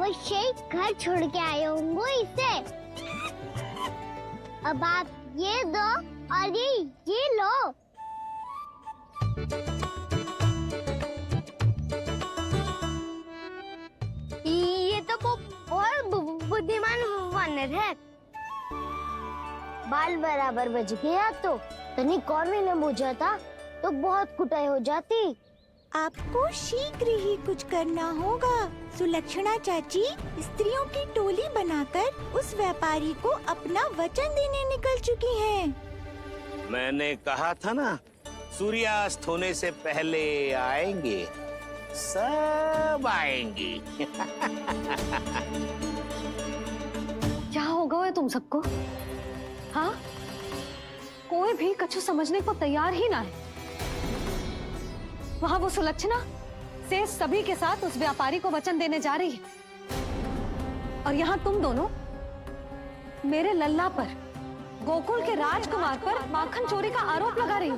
वो शेख घर छोड़ के आए होंगे इसे। अब आप ये दो और ये लो। ये तो बहुत बुद्धिमान वानर है। बाल बराबर बज गया तो तनिक और भी न बुझा था तो बहुत कुटाई हो जाती। आपको शीघ्र ही कुछ करना होगा। सुलक्षणा चाची स्त्रियों की टोली बनाकर उस व्यापारी को अपना वचन देने निकल चुकी हैं। मैंने कहा था ना, सूर्यास्त होने से पहले आएंगे, सब आएंगी। क्या होगा तुम सबको? हाँ, कोई भी कछु समझने को तैयार ही ना है। वहां वो सुलक्षणा से सभी के साथ उस व्यापारी को वचन देने जा रही है, और यहाँ तुम दोनों मेरे लल्ला पर, गोकुल के राजकुमार पर माखन चोरी का आरोप लगा रही हो।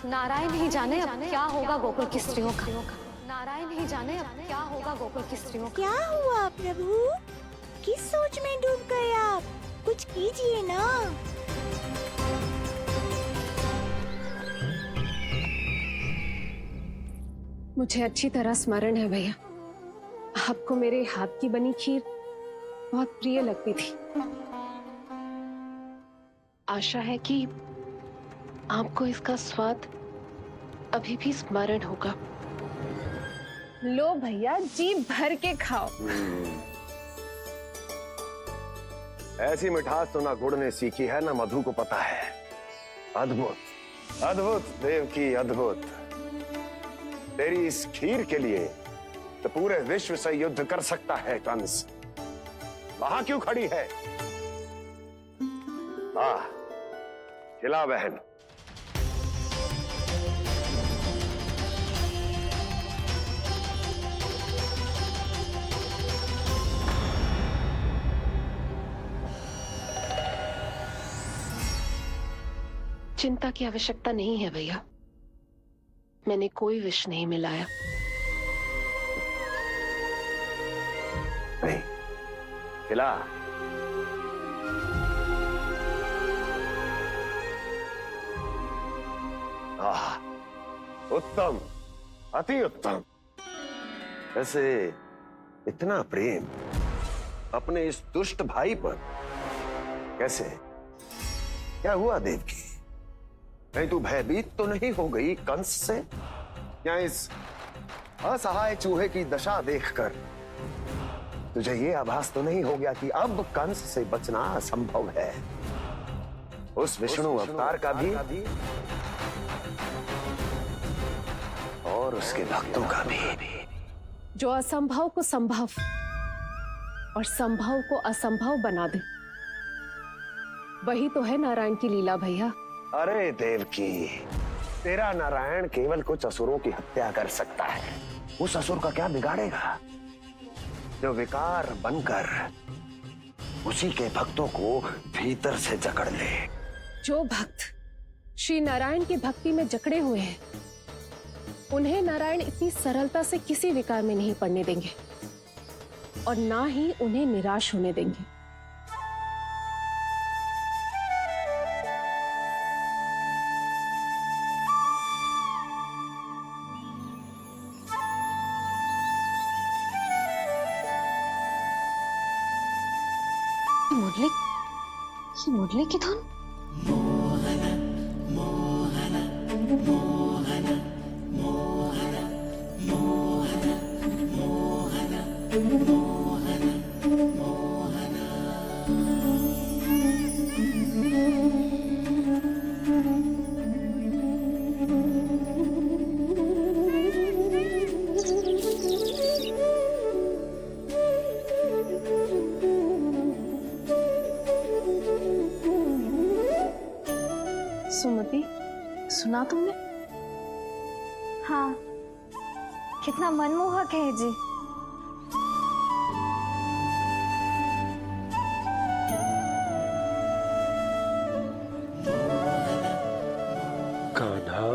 नारायण ही जाने अब क्या होगा गोकुल की स्त्रियों का। नारायण ही जाने अब क्या होगा गोकुल की स्त्रियों का। क्या हुआ प्रभु? किस सोच में डूब गए आप? कुछ कीजिए ना। मुझे अच्छी तरह स्मरण है भैया, आपको मेरे हाथ की बनी खीर बहुत प्रिय लगती थी। आशा है कि आपको इसका स्वाद अभी भी स्मरण होगा। लो भैया, जी भर के खाओ। ऐसी मिठास तो ना गुड़ ने सीखी है ना मधु को पता है। अद्भुत, अद्भुत देवकी, अद्भुत। तेरी इस खीर के लिए तो पूरे विश्व से युद्ध कर सकता है कंस। वहां क्यों खड़ी है? खिला बहन। चिंता की आवश्यकता नहीं है भैया, मैंने कोई विष नहीं मिलाया। नहीं, खिला। उत्तम, अति उत्तम। वैसे इतना प्रेम अपने इस दुष्ट भाई पर कैसे? क्या हुआ देवकी? नहीं तू भयभीत तो नहीं हो गई कंस से? या इस असहाय चूहे की दशा देखकर तुझे ये आभास तो नहीं हो गया कि अब कंस से बचना असंभव है? उस विष्णु अवतार का भी और उसके भक्तों का भी। जो असंभव को संभव और संभव को असंभव बना दे, वही तो है नारायण की लीला भैया। अरे देवकी, तेरा नारायण केवल कुछ असुरों की हत्या कर सकता है। उस असुर का क्या बिगाड़ेगा जो विकार बनकर उसी के भक्तों को भीतर से जकड़ ले। जो भक्त श्री नारायण की भक्ति में जकड़े हुए हैं, उन्हें नारायण इतनी सरलता से किसी विकार में नहीं पड़ने देंगे और ना ही उन्हें निराश होने देंगे। मुरली की धुन। सुमति, सुना तुमने? हाँ, कितना मनमोहक है जी। कान्हा,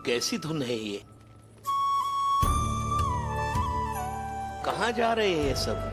कैसी धुन है ये? कहाँ जा रहे हैं ये सब?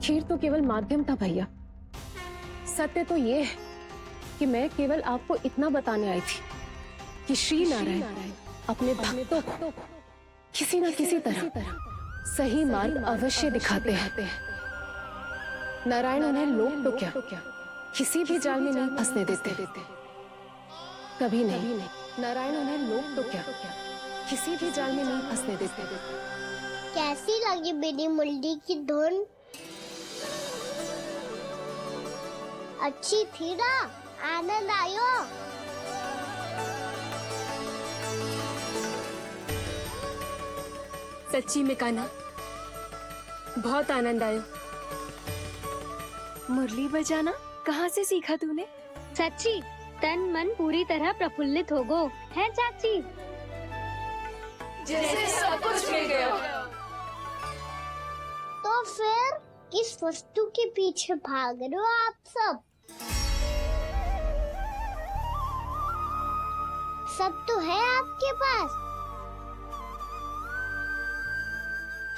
खीर तो केवल माध्यम था भैया। सत्य तो ये है कि मैं केवल आपको इतना बताने आई थी कि श्री नारायण अपने भक्तों को किसी न किसी तरह सही मार्ग अवश्य दिखाते हैं। नारायण उन्हें लोक तो क्या किसी भी जाल में नहीं फंसने देते, कभी नहीं। नारायण उन्हें लोक तो क्या किसी भी जाल में नहीं फंसने देते। कैसी लगी मेरी मुंडी की धुन? अच्छी थी ना? आनंद आयो? सच्ची में कान्हा, बहुत आनंद आया। मुरली बजाना कहाँ से सीखा तूने? सच्ची तन मन पूरी तरह प्रफुल्लित हो गो है चाची। जैसे सब कुछ मिल गया। तो फिर किस वस्तु के पीछे भाग रहे हो आप सब? सब तो है आपके पास।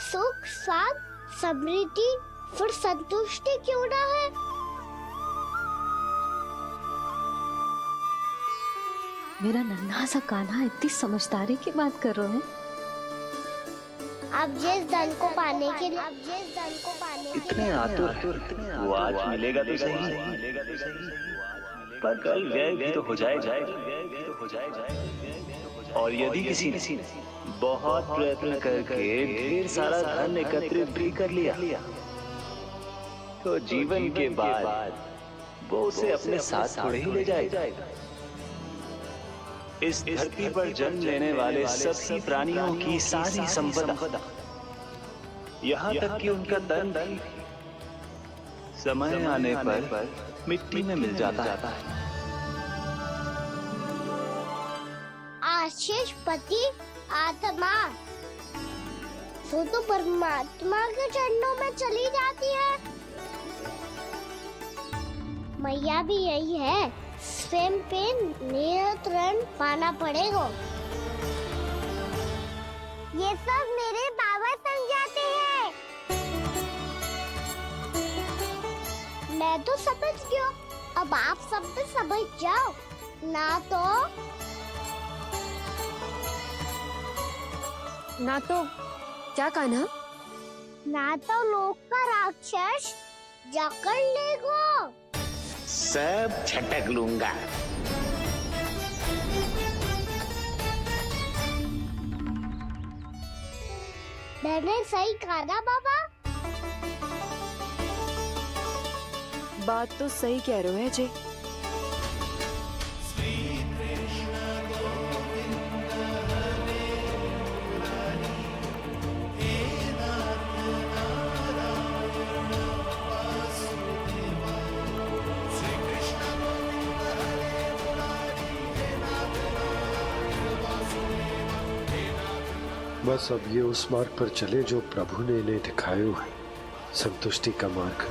सुख, स्वाद, समृद्धि, फिर संतुष्टि क्यों ना है? मेरा नन्हा सा कान्हा इतनी समझदारी की बात कर रहे हैं। अब जिस धन को पाने के लिए इतने आतुर वो आज मिलेगा तो सही, पर कल व्यय भी तो हो जाएगा। और यदि किसी ने बहुत प्रयत्न करके ढेर सारा धन एकत्रित भी कर लिया, तो जीवन के बाद वो उसे अपने साथ थोड़े ही ले जाएगा। इस धरती पर जन्म लेने वाले सभी प्राणियों की सारी संपदा, यहाँ तक कि उनका तन भी समय आने पर मिट्टी में मिल जाता है। आशीष पति आत्मा तो परमात्मा के चरणों में चली जाती है। मैया भी यही है, स्वयं पे नियंत्रण पाना पड़ेगा। ये सब मेरे बाबा समझाते हैं। मैं तो समझ गया, अब आप सब भी समझ जाओ ना तो क्या कान्हा? ना तो लोक का राक्षस जकड़ लेगा। सब झटक लूंगा। मैंने सही कहा ना बाबा? बात तो सही कह रहे हो अजय। बस अब ये उस मार्ग पर चले जो प्रभु ने इन्हें दिखाया है, संतुष्टि का मार्ग।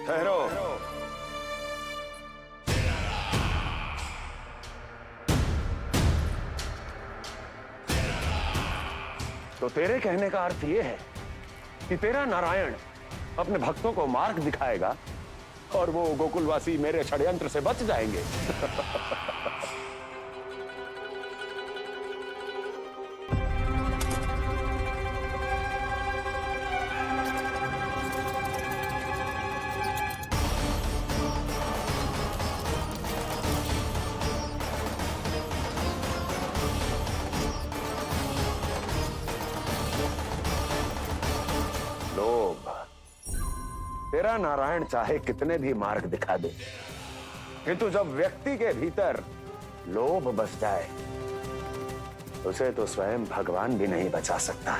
ठहरो। तो तेरे कहने का अर्थ यह है कि तेरा नारायण अपने भक्तों को मार्ग दिखाएगा और वो गोकुलवासी मेरे षड्यंत्र से बच जाएंगे। लोभ। तेरा नारायण चाहे कितने भी मार्ग दिखा दे, किंतु जब व्यक्ति के भीतर लोभ बस जाए उसे तो स्वयं भगवान भी नहीं बचा सकता।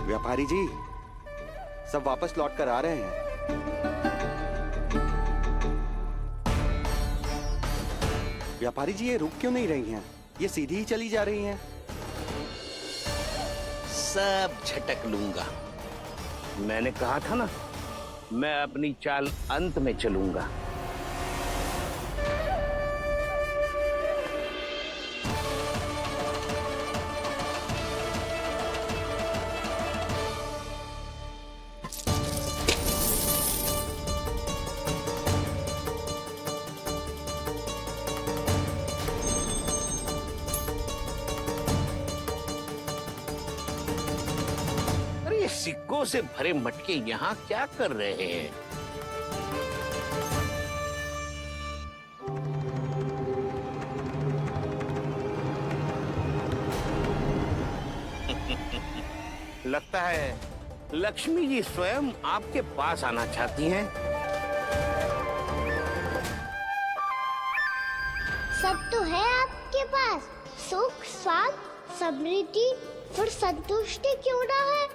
व्यापारी जी, सब वापस लौट कर आ रहे हैं। व्यापारी जी, ये रुक क्यों नहीं रही हैं? ये सीधी ही चली जा रही हैं। सब झटक लूंगा। मैंने कहा था ना, मैं अपनी चाल अंत में चलूंगा। सिक्कों से भरे मटके यहाँ क्या कर रहे हैं? लगता है लक्ष्मी जी स्वयं आपके पास आना चाहती हैं। सब तो है आपके पास, सुख, स्वाद, समृद्धि, फिर संतुष्टि क्यों ना है?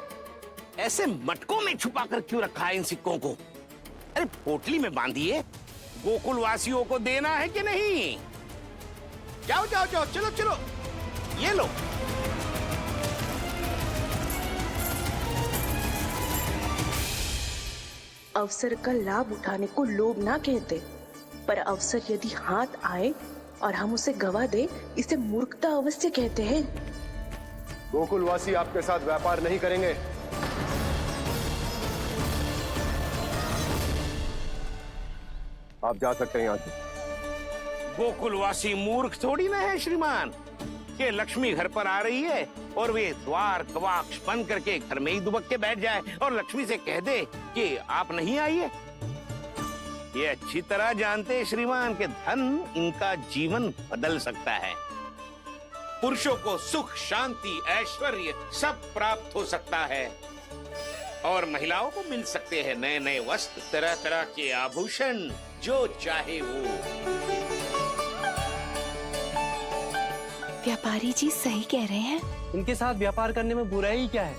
ऐसे मटकों में छुपाकर क्यों रखा है इन सिक्कों को? अरे पोटली में बांधिए, गोकुल वासियों को देना है कि नहीं? जाओ जाओ जाओ, चलो चलो, ये लो। अवसर का लाभ उठाने को लोभ ना कहते, पर अवसर यदि हाथ आए और हम उसे गवा दे, इसे मूर्खता अवश्य कहते हैं। गोकुलवासी आपके साथ व्यापार नहीं करेंगे। आप जा सकते हैं यहाँ से। गोकुलवासी मूर्ख थोड़ी ना है श्रीमान, कि लक्ष्मी घर पर आ रही है और वे द्वार कवाक्ष बंद करके घर में ही दुबक के बैठ जाए और लक्ष्मी से कह दे कि आप नहीं आइए। ये अच्छी तरह जानते हैं श्रीमान कि धन इनका जीवन बदल सकता है। पुरुषों को सुख, शांति, ऐश्वर्य सब प्राप्त हो सकता है और महिलाओं को मिल सकते हैं नए नए वस्त्र, तरह तरह के आभूषण, जो चाहे वो। व्यापारी जी सही कह रहे हैं। इनके साथ व्यापार करने में बुराई क्या है?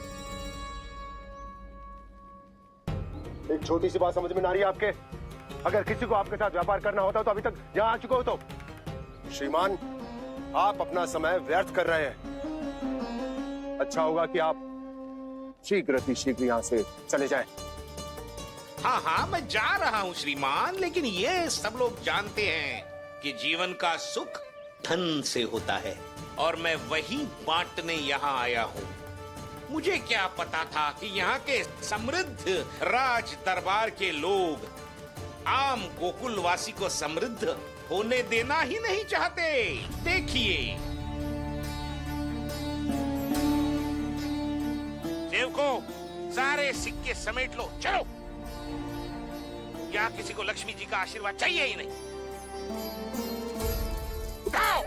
एक छोटी सी बात समझ में ना रही है आपके? अगर किसी को आपके साथ व्यापार करना होता तो अभी तक यहाँ आ चुके हो। तो श्रीमान, आप अपना समय व्यर्थ कर रहे हैं। अच्छा होगा कि आप शीघ्र यहाँ से चले जाएं। हाँ हाँ, मैं जा रहा हूँ श्रीमान, लेकिन ये सब लोग जानते हैं कि जीवन का सुख धन से होता है और मैं वही बांटने यहाँ आया हूँ। मुझे क्या पता था कि यहाँ के समृद्ध राज दरबार के लोग आम गोकुलवासी को समृद्ध होने देना ही नहीं चाहते। देखिए सेवकों, सारे सिक्के समेट लो, चलो। यहाँ किसी को लक्ष्मी जी का आशीर्वाद चाहिए ही नहीं। उठाओ।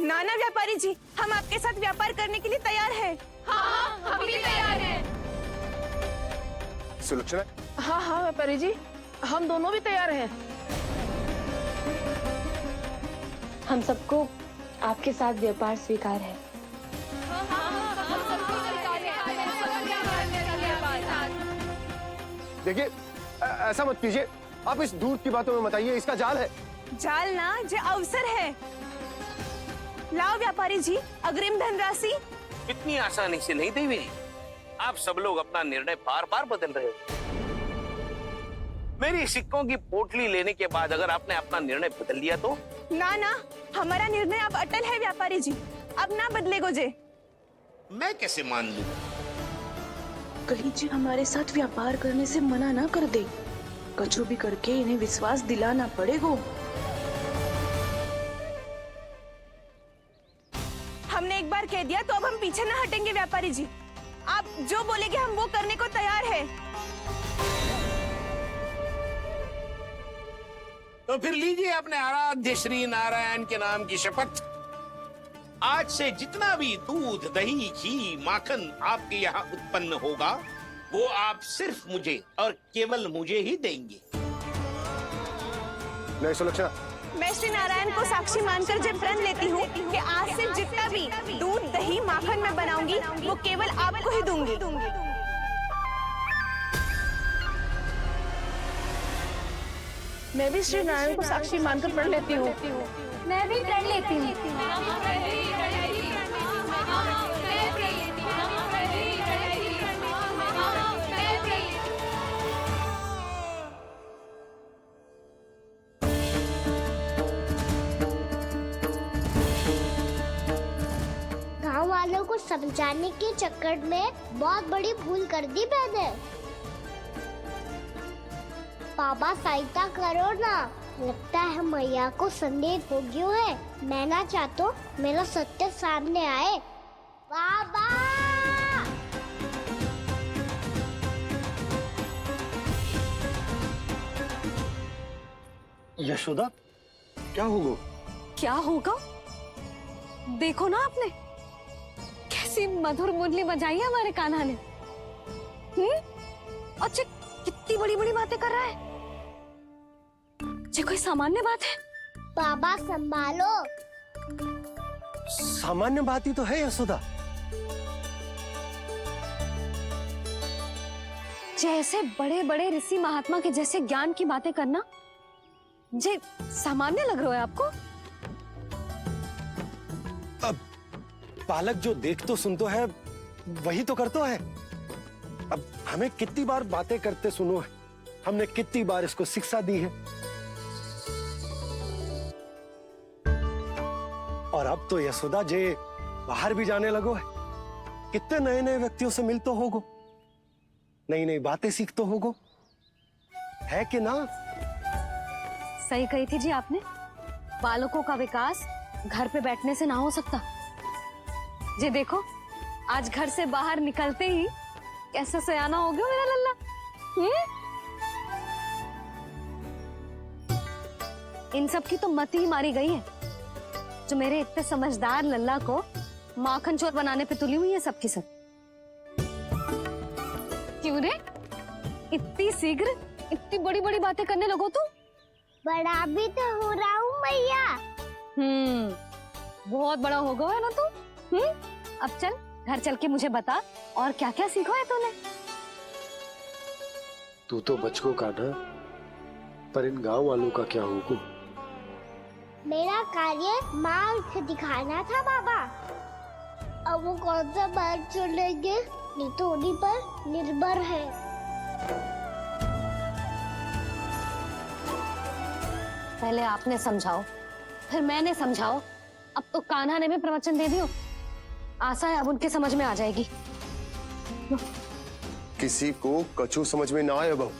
नाना व्यापारी जी, हम आपके साथ व्यापार करने के लिए तैयार हैं। हाँ, हम भी तैयार हैं। सुलक्षणा? हाँ हाँ व्यापारी जी, हम दोनों भी तैयार हैं। हम सबको आपके साथ व्यापार स्वीकार है। देखिए, ऐसा मत कीजिए। आप इस दूध की बातों में मत आइए, इसका जाल है। जाल ना, जे अवसर है। लाओ व्यापारी जी अग्रिम धनराशि। इतनी आसानी से नहीं देवी जी। आप सब लोग अपना निर्णय बार बार बदल रहे हो। मेरी सिक्कों की पोटली लेने के बाद अगर आपने अपना निर्णय बदल लिया तो? ना ना, हमारा निर्णय अब अटल है व्यापारी जी, अब ना बदलेगो जे। मैं कैसे मान लूं? कहीं जी हमारे साथ व्यापार करने से मना ना कर दे। कछु भी करके इन्हें विश्वास दिलाना पड़ेगा। हमने एक बार कह दिया तो अब हम पीछे ना हटेंगे व्यापारी जी। आप जो बोलेंगे हम वो करने को तैयार है। तो फिर लीजिए अपने आराध्य श्री नारायण के नाम की शपथ। आज से जितना भी दूध, दही, घी, माखन आपके यहाँ उत्पन्न होगा वो आप सिर्फ मुझे और केवल मुझे ही देंगे। नहीं सुलक्षणा, मैं श्री नारायण को साक्षी मानकर जब प्रण लेती हूँ कि आज से जितना भी दूध, दही, माखन मैं बनाऊंगी वो केवल आपको ही दूंगी। मैं भी श्री नारायण को साक्षी मानकर प्रण लेती हूँ। मैं भी प्रण लेती हूँ। गांव वालों को समझाने के चक्कर में बहुत बड़ी भूल कर दी मैंने। बाबा सहायता करो ना। लगता है मैया को संदेह हो गया है। मैं ना चाहता मेरा सत्य सामने आए। बाबा! यशोदा, क्या होगा? क्या होगा? देखो ना आपने कैसी मधुर मुरली बजाई है हमारे कान्हा ने। अच्छा, कितनी बड़ी बड़ी बातें कर रहा है। ये कोई सामान्य बात है? बाबा संभालो। सामान्य बात ही तो है यशोदा। जैसे बड़े बड़े ऋषि महात्मा के जैसे ज्ञान की बातें करना जे सामान्य लग रहा है आपको? अब बालक जो देख तो सुन तो है वही तो कर तो है। अब हमें कितनी बार बातें करते सुनो है, हमने कितनी बार इसको शिक्षा दी है। और अब तो यशोदा जे बाहर भी जाने लगो है। कितने नए नए व्यक्तियों से मिल तो होगो, नई नई बातें सीख तो होगो, है कि ना? सही कही थी जी आपने। बालकों का विकास घर पे बैठने से ना हो सकता। जी देखो, आज घर से बाहर निकलते ही कैसा सयाना हो गया मेरा लल्ला। इन सब की तो मत ही मारी गई है जो मेरे इतने समझदार लल्ला को माखन चोर बनाने पे तुली हुई है सबकी सब। क्यों रे, इतनी शीघ्र इतनी बड़ी बड़ी बातें करने लगो तू? बड़ा भी तो हो रहा हूँ मैया। बहुत बड़ा हो गया है ना तू। अब चल घर चल के मुझे बता और क्या क्या सीखा है तूने। तू तो बचको कान्हा, पर इन गांव वालों का क्या होगा? मेरा कार्य मार्ग दिखाना था बाबा। अब वो कौन सा मार्ग चलेंगे ये तो उन्हीं पर निर्भर है। पहले आपने समझाओ, फिर मैंने समझाओ। अब तो कान्हा ने भी प्रवचन दे दियो। आशा है अब उनके समझ में आ जाएगी। किसी को कछु समझ में ना आए बहू।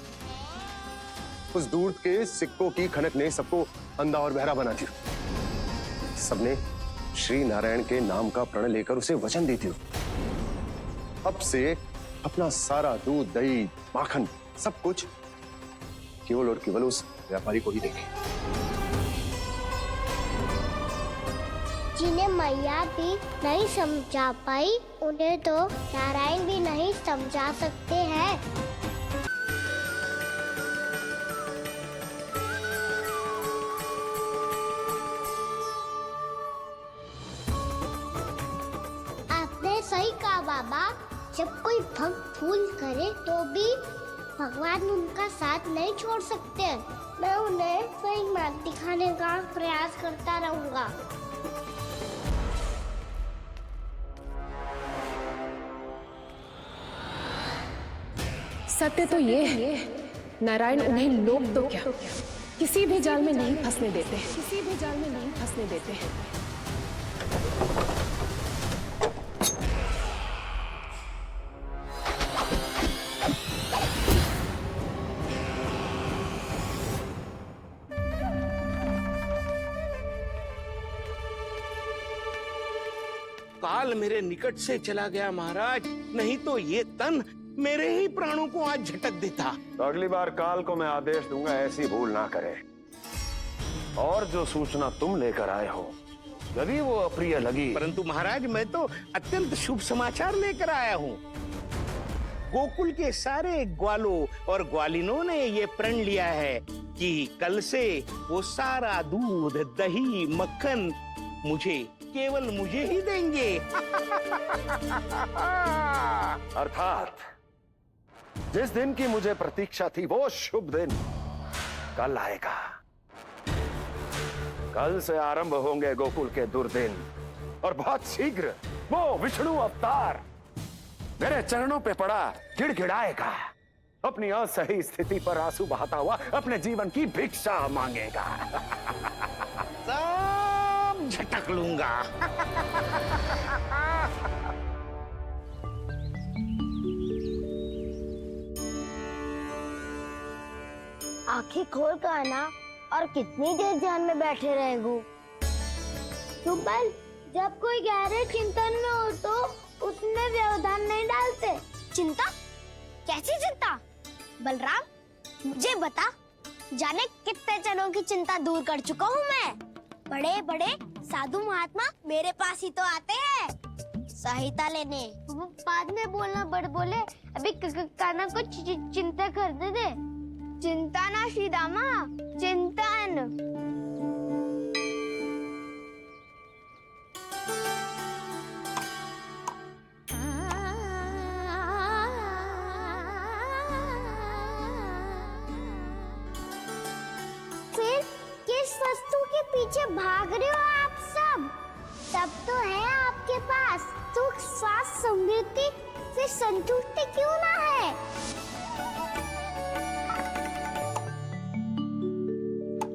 उस दूध के सिक्कों की खनक ने सबको अंधा और बहरा बना दिया। सबने श्री नारायण के नाम का प्रण लेकर उसे वचन दी थी। अब से अपना सारा दूध, दही, माखन सब कुछ केवल और केवल उस व्यापारी को ही देंगे। जिन्हें मैया भी नहीं समझा पाई उन्हें तो नारायण भी नहीं समझा सकते हैं। बाबा, जब कोई भक्त भूल करे तो भी भगवान उनका साथ नहीं छोड़ सकते। मैं उन्हें सही मार्ग दिखाने का प्रयास करता रहूंगा। सत्य तो ये है, नारायण उन्हें लोग तो क्या किसी भी जाल में नहीं फंसने देते, किसी भी जाल में नहीं फंसने देते हैं। काल मेरे निकट से चला गया महाराज, नहीं तो ये तन मेरे ही प्राणों को आज झटक देता। तो अगली बार काल को मैं आदेश दूंगा ऐसी भूल ना करे। और जो सूचना तुम लेकर आए हो, यदि वो अप्रिय लगी, परंतु महाराज मैं तो अत्यंत शुभ समाचार लेकर आया हूँ। गोकुल के सारे ग्वालों और ग्वालिनों ने ये प्रण लिया है कि कल से वो सारा दूध, दही, मक्खन मुझे, केवल मुझे ही देंगे। अर्थात जिस दिन की मुझे प्रतीक्षा थी वो शुभ दिन कल आएगा। कल से आरंभ होंगे गोकुल के दुर्दिन, और बहुत शीघ्र वो विष्णु अवतार मेरे चरणों पे पड़ा गिड़गिड़ाएगा, अपनी असही स्थिति पर आंसू बहाता हुआ अपने जीवन की भिक्षा मांगेगा। सब झटक लूंगा। आंखें खोल कर आना, और कितनी देर ध्यान में बैठे रहेगो? सुबल, जब कोई गहरे चिंतन में हो तो उसमें व्यवधान नहीं डालते। चिंता? कैसी चिंता? बलराम, मुझे बता, जाने कितने जनों की चिंता दूर कर चुका हूँ मैं। बड़े बड़े साधु महात्मा मेरे पास ही तो आते हैं सहायता लेने। बाद में बोलना बड़ बोले, अभी काना को चिंता करने दे। चिंता ना श्रीदामा, चिंतन। फिर किस वस्तु के पीछे भाग रहे हो आप सब? सब तो है आपके पास, सुख, स्वास्थ्य, समृद्धि, फिर संतुष्टि क्यों ना है?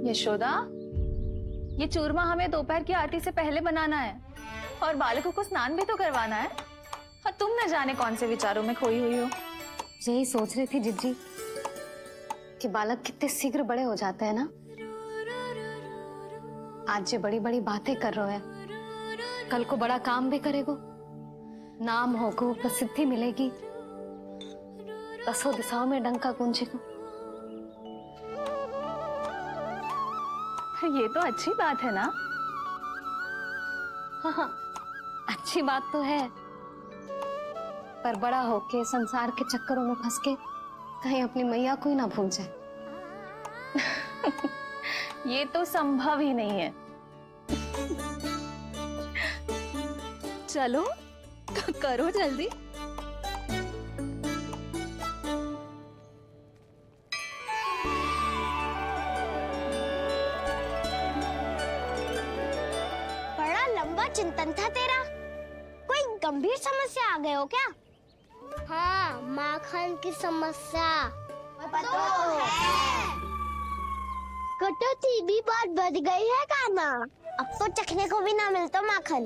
यशोदा, ये चूरमा हमें दोपहर की आरती से पहले बनाना है, और बालकों को स्नान भी तो करवाना है। और तुम न जाने कौन से विचारों में खोई हुई हो। यही सोच रही थी जिज्जी कि बालक कितने शीघ्र बड़े हो जाते हैं ना। आज ये बड़ी बड़ी बातें कर रहे हैं, कल को बड़ा काम भी करेगो, नाम होगो, प्रसिद्धि मिलेगी, दसों दिशाओं में डंका गूंजेगा। ये तो अच्छी बात है ना? हाँ, अच्छी बात तो है, पर बड़ा होके संसार के चक्करों में फंस के कहीं अपनी मैया को ही ना भूल जाए। ये तो संभव ही नहीं है। चलो करो जल्दी। बड़ा लंबा चिंतन था तेरा। कोई गंभीर समस्या आ गए हो क्या? हाँ, माखन की समस्या तो है। कटौती भी बहुत बढ़ गई है काना, अब तो चखने को भी ना मिलता माखन।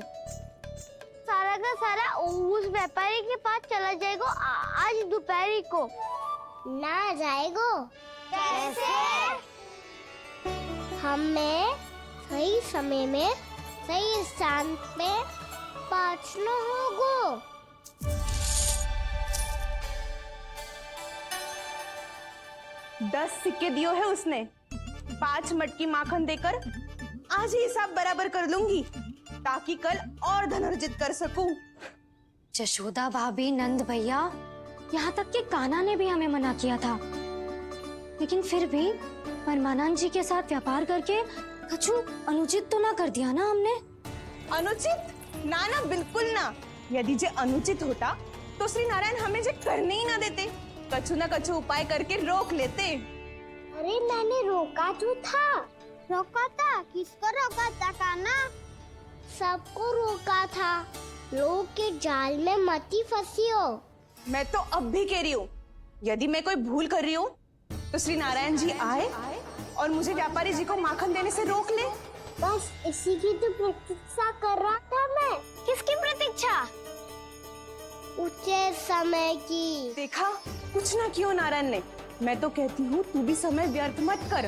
सारा का सारा उस व्यापारी के पास चला जाएगा आज दोपहर को। ना जाएगो? कैसे? हमें सही समय में सही स्थान पे पहुंचना होगा। 10 सिक्के दियो है उसने, 5 मटकी माखन देकर आज ही हिसाब बराबर कर लूंगी, ताकि कल और धन अर्जित कर सकूं। जशोदा भाभी, नंद भैया, यहाँ तक कि कान्हा ने भी हमें मना किया था, लेकिन फिर भी परमानंद जी के साथ व्यापार करके कछु अनुचित तो ना कर दिया ना हमने? अनुचित? ना ना, बिल्कुल ना। यदि जे अनुचित होता तो श्री नारायण हमें जे करने ही ना देते, कछु न कछु उपाय करके रोक लेते। अरे मैंने रोका तो था। रोका था? किसको रोका था कान्हा? सबको रोका था। लोग के जाल में मत ही फंसी हो। मैं तो अब भी कह रही हूँ, यदि मैं कोई भूल कर रही हूँ तो श्री नारायण जी आए और मुझे व्यापारी जी को माखन देने से रोक ले। बस इसी की तो प्रतीक्षा कर रहा था मैं। किसकी प्रतीक्षा? उचित समय की। देखा, कुछ ना किया नारायण ने। मैं तो कहती हूँ तू भी समय व्यर्थ मत कर।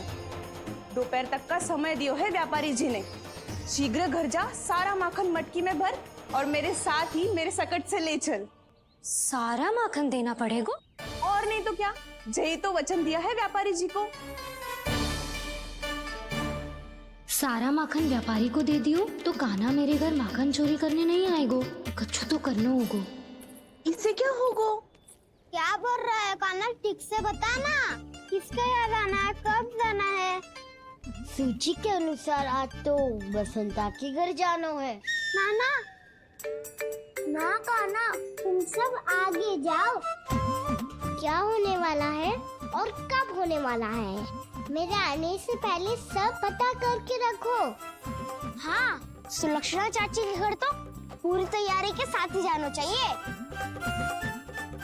दोपहर तक का समय दियो है व्यापारी जी ने। शीघ्र घर जा, सारा माखन मटकी में भर और मेरे साथ ही मेरे सकट से ले चल। सारा माखन देना पड़ेगा? और नहीं तो क्या, जय तो वचन दिया है व्यापारी जी को। सारा माखन व्यापारी को दे दियो तो कान्हा मेरे घर माखन चोरी करने नहीं आएगो। कछु तो करना होगो। इससे क्या होगो? क्या बोल रहा है कान्हा? ठीक से बता ना। किसका यहाँ जाना है, कब जाना है? सूची के अनुसार आज तो बसंता के घर जाना है। नाना ना कान्हा, तुम सब आगे जाओ। क्या होने वाला है और कब होने वाला है, मेरे आने से पहले सब पता करके रखो। हाँ, सुलक्षणा चाची के घर तो पूरी तैयारी के साथ ही जाना चाहिए।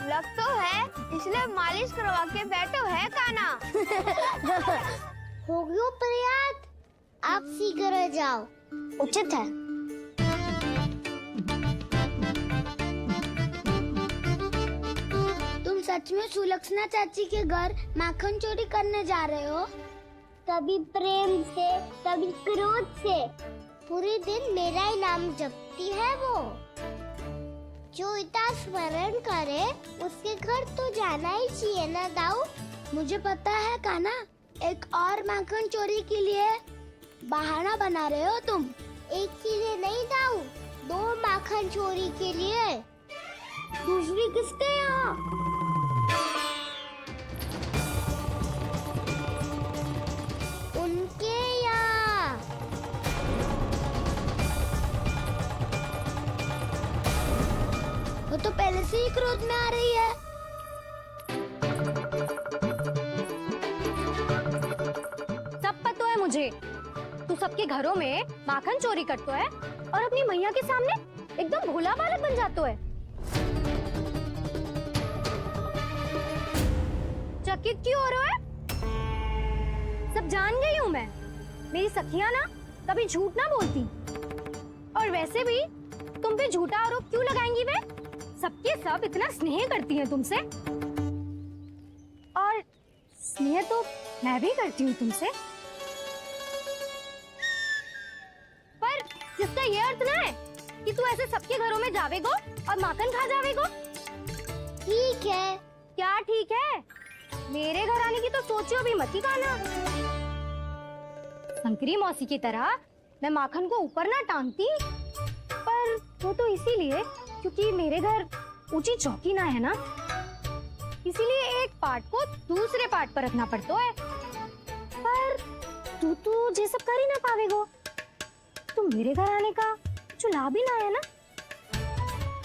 लग तो है, इसलिए मालिश करवा के बैठो है कान्हा। हो गयो प्रयास, आप शीघ्र जाओ। उचित है। तुम सच में सुलक्षणा चाची के घर माखन चोरी करने जा रहे हो? कभी प्रेम से, कभी क्रोध से, पूरे दिन मेरा ही नाम जपती है वो। जो इतना स्मरण करे उसके घर तो जाना ही चाहिए ना दाऊ। मुझे पता है कान्हा, एक और माखन चोरी के लिए बहाना बना रहे हो तुम। एक के लिए नहीं दाऊ, 2 माखन चोरी के लिए। दूसरी किसके यहाँ? उनके यहाँ। वो तो पहले से ही क्रोध में आ रही है। सब पता है मुझे, तू सबके घरों में माखन चोरी करतो है और अपनी मैया के सामने एकदम भोला बालक बन जातो है। चकित क्यों हो रहा है? सब जान गई हूँ मैं। मेरी सखियां ना कभी झूठ ना बोलती, और वैसे भी तुम पे झूठा आरोप क्यों लगाएंगी वे? सबके सब इतना स्नेह करती हैं तुमसे, और स्नेह तो मैं भी करती हूँ तुमसे, पर जिसका ये अर्थ ना है कि तू ऐसे सबके घरों में जावेगो और माखन खा जावेगो। ठीक है। क्या ठीक है? मेरे घर आने की तो सोचियो भी मत ही कान्हा। शंकरी मौसी की तरह मैं माखन को ऊपर ना टांगती, पर वो तो इसीलिए क्योंकि मेरे घर ऊंची चौकी ना है ना, इसीलिए एक पार्ट को दूसरे पार्ट पर रखना पड़ता है। पर तू तो ये सब कर ही ना पावेगो, तो मेरे घर आने का कुछ लाभ ही ना है ना।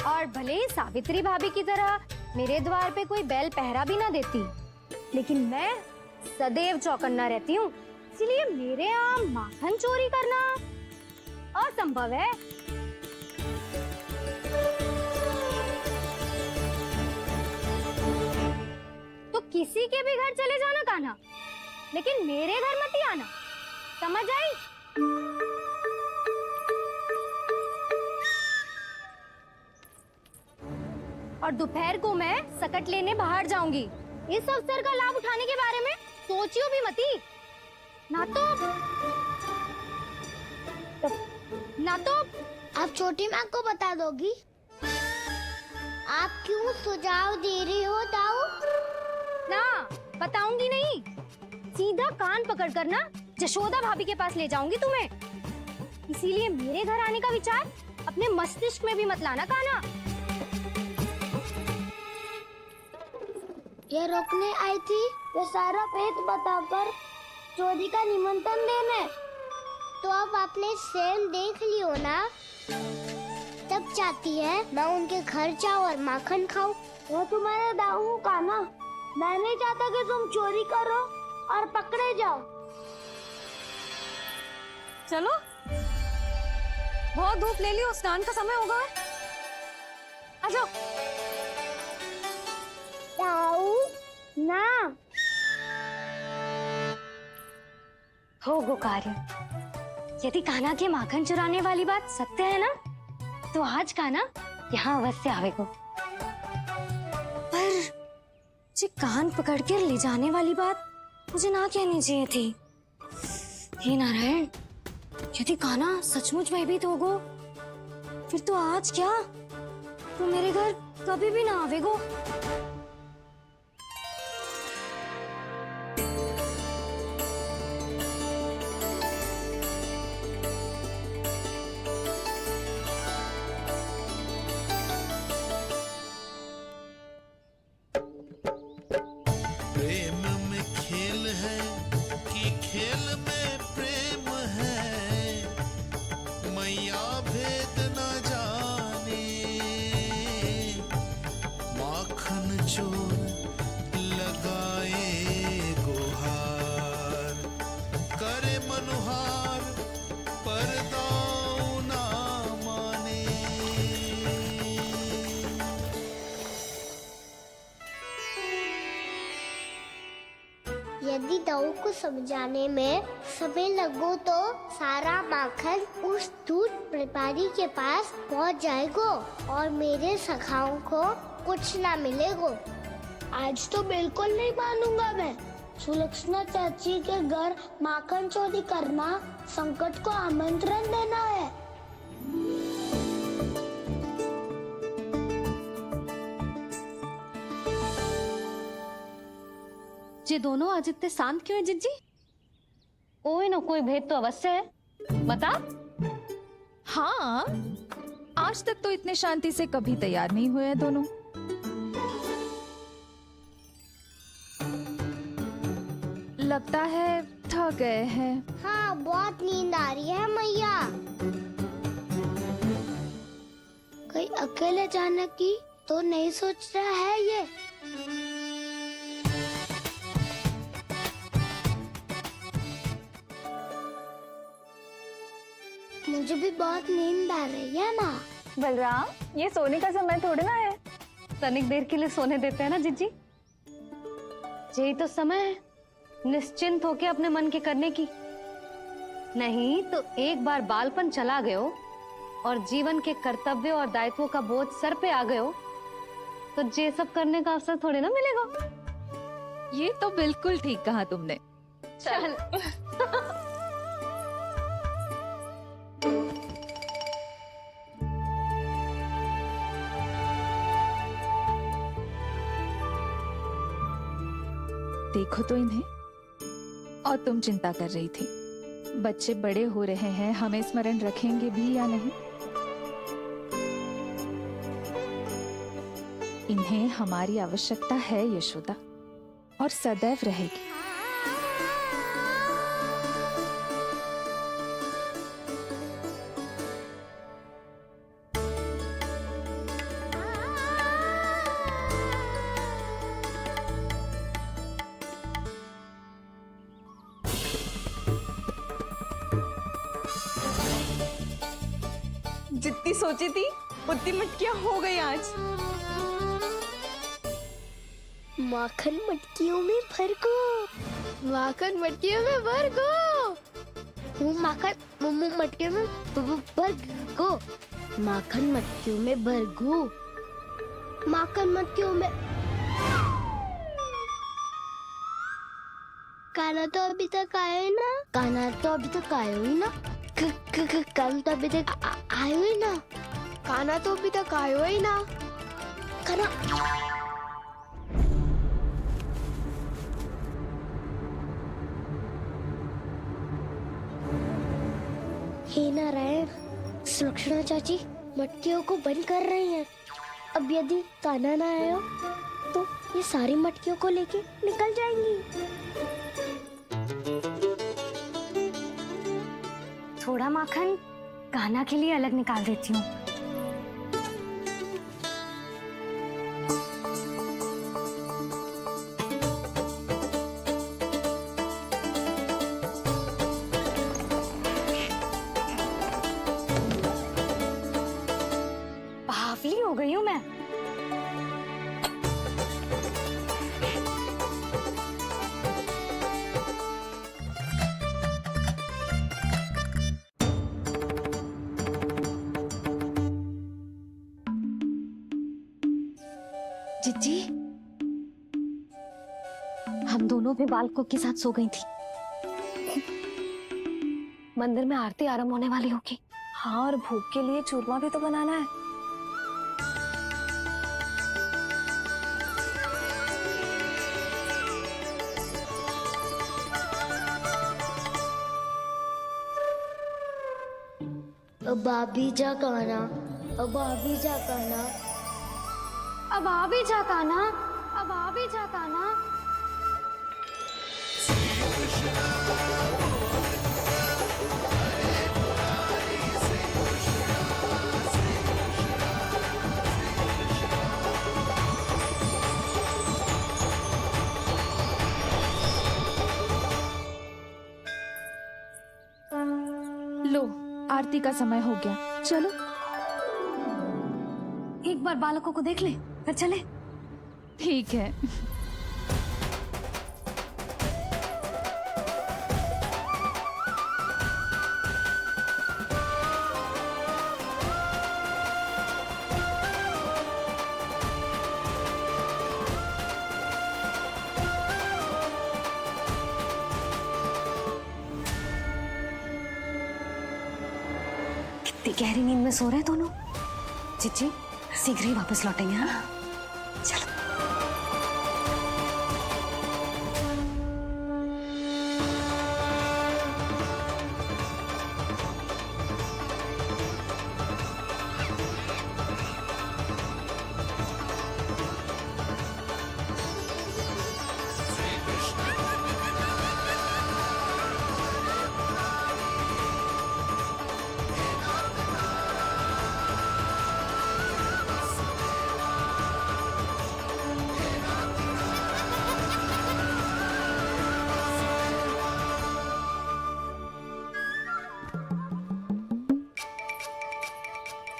और भले ही सावित्री भाभी की तरह मेरे द्वार पे कोई बैल पहरा भी ना देती, लेकिन मैं सदैव चौकन्ना रहती हूँ, इसलिए मेरे यहाँ माखन चोरी करना असंभव है। तो किसी के भी घर चले जाना कान्हा, लेकिन मेरे घर मत ही आना, समझ आई? और दोपहर को मैं सकट लेने बाहर जाऊंगी। इस अवसर का लाभ उठाने के बारे में सोचियो भी मती, ना तो आप छोटी माँ को बता दोगी? आप क्यों सुझाव दे रही हो दाऊ? ना, बताऊंगी नहीं। सीधा कान पकड़ कर ना जशोदा भाभी के पास ले जाऊंगी तुम्हें। इसीलिए मेरे घर आने का विचार अपने मस्तिष्क में भी मत लाना कान्हा। ये रोकने आई थी वो सारा पेट बताकर चोरी का निमंत्रण देने। तो अब आपने स्वयं देख लियो ना, तब जब चाहती है मैं उनके घर जाऊँ और माखन खाऊं। वो तुम्हारा दाऊ का ना, मैं नहीं चाहता कि तुम चोरी करो और पकड़े जाओ। चलो, बहुत धूप ले ली, स्नान का समय होगा। आ जाओ। दाऊ ना हो गो कार्य। यदि कान्हा के माखन चुराने वाली बात सत्य है ना, तो आज कान्हा यहाँ अवश्य आवेगो। पर जे कान पकड़ कर ले जाने वाली बात मुझे ना कहनी चाहिए थी। हे नारायण, यदि कान्हा सचमुच भयभीत होगो, फिर तो आज क्या, तो मेरे घर कभी भी ना आवेगो। प्रेम में खेल है कि खेल में प्रेम है, मैया भेद न जाने। माखन चोर लगाए गुहार, करे मनुहार पर दाऊ ना माने। यदि दाऊ को समझाने में समय लगो तो सारा माखन उस दूध व्यापारी के पास पहुंच जाएगो और मेरे सखाओं को कुछ ना मिलेगो। आज तो बिल्कुल नहीं मानूंगा मैं। सुलक्षणा चाची के घर माखन चोरी करना संकट को आमंत्रण देना है। ये दोनों आज इतने शांत क्यों है जिज्जी? कोई ना कोई भेद तो अवश्य है, बता। हाँ, आज तक तो इतने शांति से कभी तैयार नहीं हुए हैं दोनों। लगता है थक गए हैं। हाँ, बहुत नींद आ रही है मैया। कहीं अकेले जाने की तो नहीं सोच रहा है ये? मुझे भी बहुत नींद आ रही है माँ। बलराम, ये सोने का समय थोड़ी ना है। तनिक देर के लिए सोने देते हैं ना जिज्जी। यही तो समय है निश्चिंत होके अपने मन के करने की। नहीं तो एक बार बालपन चला गयो और जीवन के कर्तव्यों और दायित्वों का बोझ सर पे आ गयो, तो ये सब करने का अवसर थोड़ी ना मिलेगा। ये तो बिल्कुल ठीक कहा तुमने। चल। देखो तो इन्हें। और तुम चिंता कर रही थी बच्चे बड़े हो रहे हैं, हमें स्मरण रखेंगे भी या नहीं। इन्हें हमारी आवश्यकता है यशोदा, और सदैव रहेगी। जितनी सोची थी उतनी मटकियां हो गई आज। माखन मटकियों में भर गो, माखन मटकियों में भर गो, माखन मटकियों में भर गो, माखन मटकियों में भर गो, माखन मटकियों में। कान्हा तो अभी तक आए ना, कान्हा तो अभी तक आयो ही ना, कान्हा तो अभी तक आयो ही ना, कान्हा तो अभी तक आयो ही ना, कान्हा। हे नारायण, सुलक्षणा चाची मटकियों को बंद कर रही हैं। अब यदि कान्हा ना आया तो ये सारी मटकियों को लेके निकल जाएंगी। थोड़ा माखन कान्हा के लिए अलग निकाल देती हूँ। गई हूँ मैं। जिज्जी, हम दोनों भी बालकों के साथ सो गई थी। मंदिर में आरती आरंभ होने वाली होगी। हाँ, और भूख के लिए चूरमा भी तो बनाना है। अब भाभी जा कहना, अब भाभी जा कहना, अब आ भी जा कान्हा, अब आ भी जा कान्हा। लो, आरती का समय हो गया, चलो। एक बार बालकों को देख ले, फिर चले। ठीक है। कितनी गहरी नींद में सो रहे दोनों। जिज्जी शीघ्र ही वापस लौटेंगे। हाँ, चलो।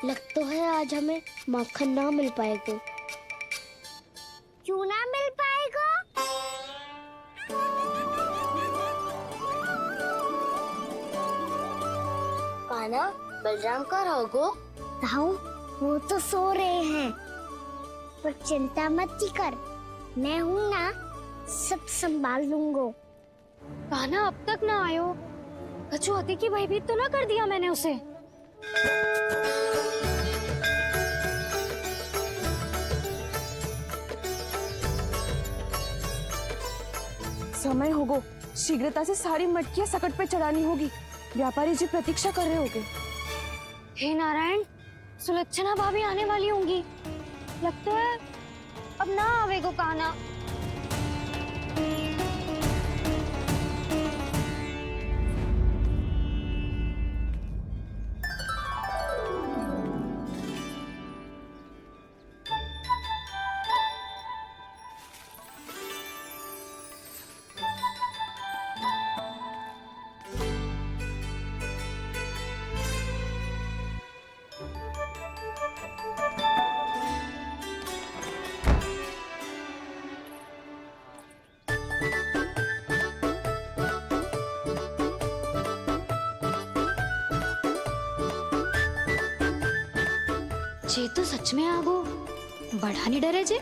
लग तो है आज हमें माखन ना मिल पाएगा। क्यों ना मिल पाएगा? कान्हा, बलराम का रहोगो? ताऊ, वो तो सो रहे हैं, पर चिंता मत कर, मैं हूँ ना, सब संभाल लूंगा। कान्हा अब तक ना आयो, कछुआती की भयभीत तो ना कर दिया मैंने उसे। समय होगो, शीघ्रता से सारी मटकियां सकट पे चढ़ानी होगी। व्यापारी जी प्रतीक्षा कर रहे होंगे। हे नारायण, सुलक्षणा भाभी आने वाली होंगी। लगता है अब ना आवेगो कान्हा। जे तो सच में आगो, बड़ा नहीं डरे जे।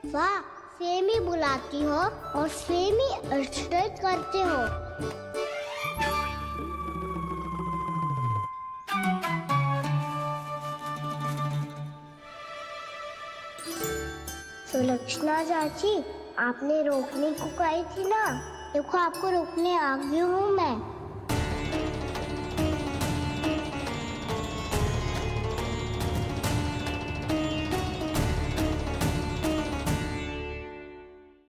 वाह, सेम ही बुलाती हो और सेम ही अर्चना करते हो। सुलक्षणा चाची, आपने रोकने को कही थी ना, देखो आपको रोकने आ गई हूँ मैं।